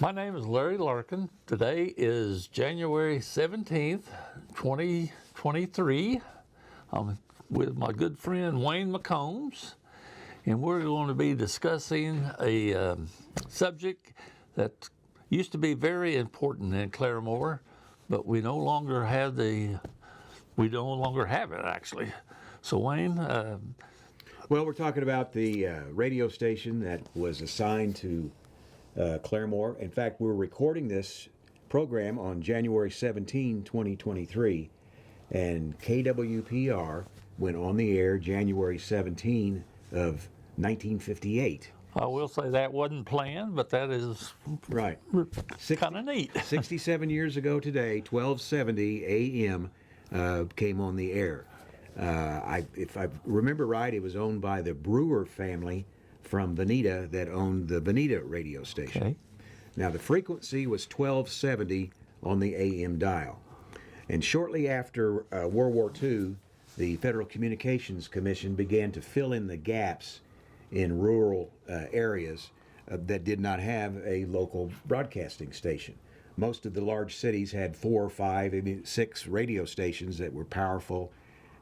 My name is Larry Larkin. Today is January 17th, 2023. I'm with my good friend Wayne McCombs, and we're going to be discussing a subject that used to be very important in Claremore, but we no longer have it actually. So Wayne, well, we're talking about the radio station that was assigned to Claremore. In fact, we're recording this program on January 17, 2023, and KWPR went on the air January 17 of 1958. I will say that wasn't planned, but that is right. Kind of neat. 67 years ago today, 1270 a.m. Came on the air. If I remember right, it was owned by the Brewer family from Veneta that owned the Veneta radio station. Okay. Now, the frequency was 1270 on the AM dial. And shortly after World War II, the Federal Communications Commission began to fill in the gaps in rural areas that did not have a local broadcasting station. Most of the large cities had 4 or 5, maybe 6 radio stations that were powerful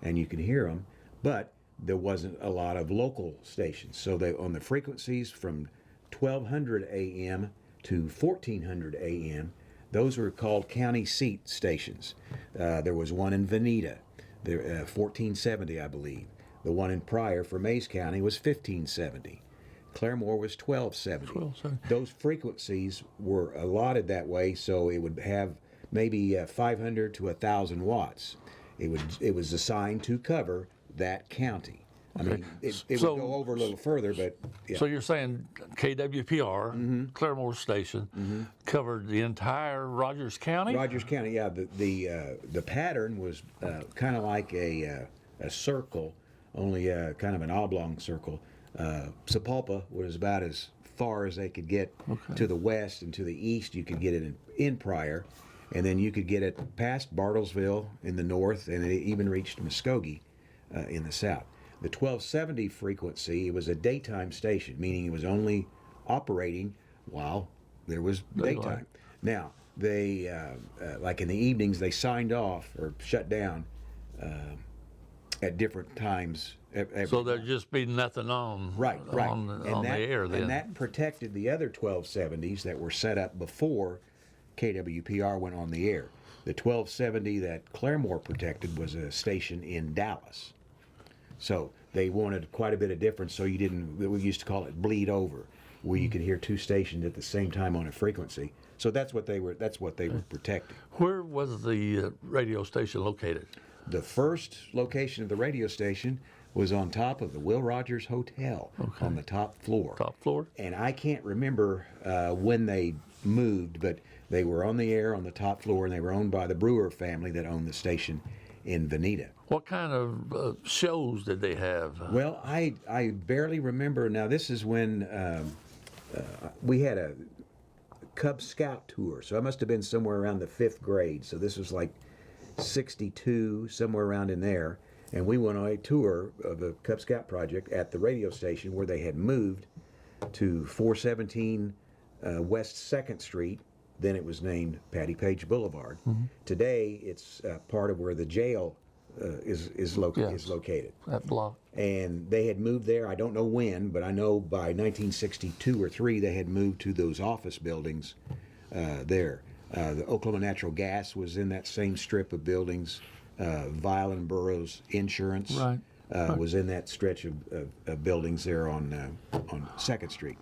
and you can hear them, but there wasn't a lot of local stations. So they, on the frequencies from 1200 AM to 1400 AM, those were called county seat stations. There was one in Veneta, 1470, I believe. The one in Pryor for Mays County was 1570. Claremore was 1270. Those frequencies were allotted that way, so it would have maybe 500 to 1,000 watts. It was assigned to cover that county. I mean, it would go over a little further, but yeah. So you're saying KWPR, Claremore Station, covered the entire Rogers County? Rogers County, yeah. The pattern was kind of like a circle, only kind of an oblong circle. Sapulpa was about as far as they could get to the west, and to the east you could get it in Pryor, and then you could get it past Bartlesville in the north, and it even reached Muskogee in the south. The 1270 frequency, it was a daytime station, meaning it was only operating while there was daytime. Now, they, like in the evenings, they signed off or shut down at different times. So there'd just be nothing on, on the air then. And that protected the other 1270s that were set up before KWPR went on the air. The 1270 that Claremore protected was a station in Dallas. So they wanted quite a bit of difference, so you didn't, we used to call it bleed over, where you could hear 2 stations at the same time on a frequency. So that's what they were protecting. Where was the radio station located? The first location of the radio station was on top of the Will Rogers Hotel on the top floor. Top floor? And I can't remember when they moved, but they were on the air on the top floor, and they were owned by the Brewer family that owned the station in Veneta. What kind of shows did they have? Well, I barely remember. Now, this is when we had a Cub Scout tour, so I must have been somewhere around the 5th grade. So this was like 62, somewhere around in there. And we went on a tour of the Cub Scout project at the radio station where they had moved to 417 West 2nd Street. Then it was named Patty Page Boulevard. Today, it's part of where the jail is located. That block. And they had moved there. I don't know when, but I know by 1962 or 3 they had moved to those office buildings there. The Oklahoma Natural Gas was in that same strip of buildings. Violin Burroughs Insurance was in that stretch of buildings there on 2nd Street.